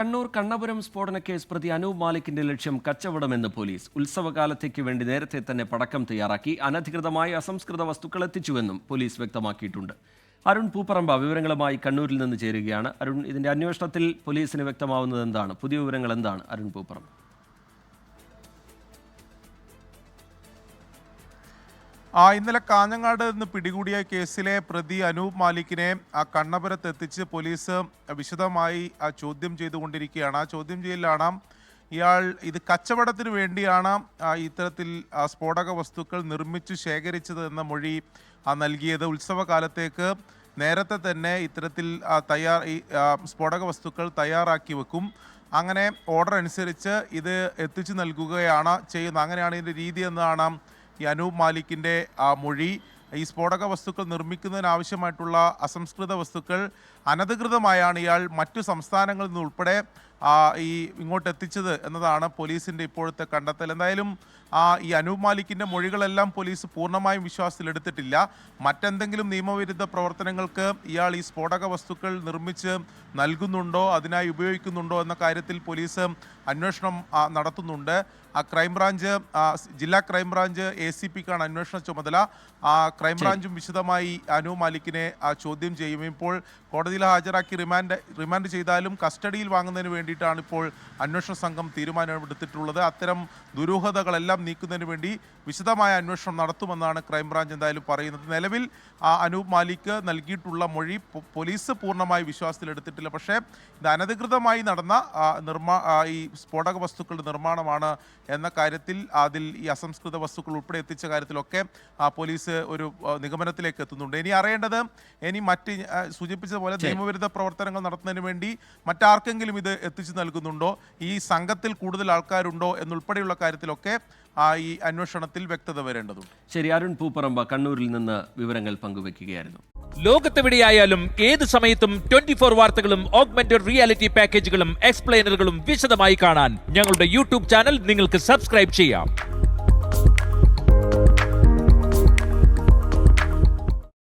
കണ്ണൂർ കണ്ണപുരം സ്ഫോടന കേസ് പ്രതി അനൂപ് മാലിക്കിന്റെ ലക്ഷ്യം കച്ചവടമെന്ന് പോലീസ്. ഉത്സവകാലത്തേക്ക് വേണ്ടി നേരത്തെ തന്നെ പടക്കം തയ്യാറാക്കി അനധികൃതമായി അസംസ്കൃത വസ്തുക്കൾ എത്തിച്ചുവെന്നും പോലീസ് വ്യക്തമാക്കിയിട്ടുണ്ട്. അരുൺ പൂപ്പറമ്പ വിവരങ്ങളുമായി കണ്ണൂരിൽ നിന്ന് ചേരുകയാണ്. അരുൺ, ഇതിന്റെ അന്വേഷണത്തിൽ പോലീസിന് വ്യക്തമാവുന്നത് എന്താണ്? പുതിയ വിവരങ്ങൾ എന്താണ് അരുൺ പൂപ്പറമ്പ? ഇന്നലെ കാഞ്ഞങ്ങാട് നിന്ന് പിടികൂടിയ കേസിലെ പ്രതി അനൂപ് മാലിക്കിനെ കണ്ണപുരത്ത് എത്തിച്ച് പോലീസ് വിശദമായി ചോദ്യം ചെയ്തുകൊണ്ടിരിക്കുകയാണ്. ആ ചോദ്യം ചെയ്യലിലാണ് ഇയാൾ ഇത് കച്ചവടത്തിന് വേണ്ടിയാണ് ഇത്തരത്തിൽ സ്ഫോടക വസ്തുക്കൾ നിർമ്മിച്ച് ശേഖരിച്ചത് എന്ന മൊഴി നൽകിയത്. ഉത്സവകാലത്തേക്ക് നേരത്തെ തന്നെ ഇത്തരത്തിൽ സ്ഫോടക വസ്തുക്കൾ തയ്യാറാക്കി വെക്കും. അങ്ങനെ ഓർഡർ അനുസരിച്ച് ഇത് എത്തിച്ചു നൽകുകയാണ് ചെയ്യുന്നത്. അങ്ങനെയാണ് ഇതിൻ്റെ രീതി എന്നാണ് ഈ അനൂപ് മാലിക്കിൻ്റെ മൊഴി. ഈ സ്ഫോടക വസ്തുക്കൾ നിർമ്മിക്കുന്നതിനാവശ്യമായിട്ടുള്ള അസംസ്കൃത വസ്തുക്കൾ അനധികൃതമായാണ് ഇയാൾ മറ്റു സംസ്ഥാനങ്ങളിൽ നിന്ന് ഉൾപ്പെടെ ഇങ്ങോട്ട് എത്തിച്ചത് എന്നതാണ് പോലീസിൻ്റെ ഇപ്പോഴത്തെ കണ്ടെത്തൽ. എന്തായാലും ഈ അനൂപ് മാലിക്കിൻ്റെ മൊഴികളെല്ലാം പോലീസ് പൂർണ്ണമായും വിശ്വാസത്തിലെടുത്തിട്ടില്ല. മറ്റെന്തെങ്കിലും നിയമവിരുദ്ധ പ്രവർത്തനങ്ങൾക്ക് ഇയാൾ ഈ സ്ഫോടക വസ്തുക്കൾ നിർമ്മിച്ച് നൽകുന്നുണ്ടോ, അതിനായി ഉപയോഗിക്കുന്നുണ്ടോ എന്ന കാര്യത്തിൽ പോലീസ് അന്വേഷണം നടത്തുന്നുണ്ട്. ജില്ലാ ക്രൈംബ്രാഞ്ച് ACPക്കാണ് അന്വേഷണ ചുമതല. ക്രൈംബ്രാഞ്ചും വിശദമായി അനൂപ് മാലിക്കിനെ ചോദ്യം ചെയ്യും. ഇപ്പോൾ കോടതിയിൽ ഹാജരാക്കി റിമാൻഡ് ചെയ്താലും കസ്റ്റഡിയിൽ വാങ്ങുന്നതിന് വേണ്ടിയിട്ടാണ് ഇപ്പോൾ അന്വേഷണ സംഘം തീരുമാനമെടുത്തിട്ടുള്ളത്. അത്തരം ദുരൂഹതകളെല്ലാം നീക്കുന്നതിന് വേണ്ടി വിശദമായ അന്വേഷണം നടത്തുമെന്നാണ് ക്രൈംബ്രാഞ്ച് എന്തായാലും പറയുന്നത്. നിലവിൽ അനൂപ് മാലിക്ക് നൽകിയിട്ടുള്ള മൊഴി പോലീസ് പൂർണ്ണമായി വിശ്വാസത്തിലെടുത്തിട്ടില്ല. പക്ഷേ ഇത് അനധികൃതമായി നടന്ന ഈ സ്ഫോടക വസ്തുക്കളുടെ നിർമ്മാണമാണ് എന്ന കാര്യത്തിൽ, അതിൽ ഈ അസംസ്കൃത വസ്തുക്കൾ ഉൾപ്പെടെ എത്തിച്ച കാര്യത്തിലൊക്കെ പോലീസ് ഒരു നിഗമനത്തിലേക്ക് എത്തുന്നുണ്ട്. ഇനി അറിയേണ്ടത്, മറ്റ് സൂചിപ്പിച്ചതുപോലെ നിയമവിരുദ്ധ പ്രവർത്തനങ്ങൾ നടത്തുന്നതിന് വേണ്ടി മറ്റാർക്കെങ്കിലും ഇത് എത്തിച്ചു നൽകുന്നുണ്ടോ, ഈ സംഘത്തിൽ കൂടുതൽ ആൾക്കാരുണ്ടോ എന്നുൾപ്പെടെയുള്ള കാര്യത്തിലൊക്കെ ഈ അന്വേഷണത്തിൽ വ്യക്തത വരേണ്ടതുണ്ട്. ശരി, അരുൺ പൂപ്പറമ്പ കണ്ണൂരിൽ നിന്ന് വിവരങ്ങൾ പങ്കുവയ്ക്കുകയായിരുന്നു. ലോകത്തെവിടെയായാലും ഏത് സമയത്തും 24 വാർത്തകളും ഓഗ്മെന്റഡ് റിയാലിറ്റി പാക്കേജുകളും എക്സ്പ്ലെയിനറുകളും വിശദമായി കാണാൻ ഞങ്ങളുടെ YouTube ചാനൽ നിങ്ങൾക്ക് സബ്സ്ക്രൈബ് ചെയ്യാം.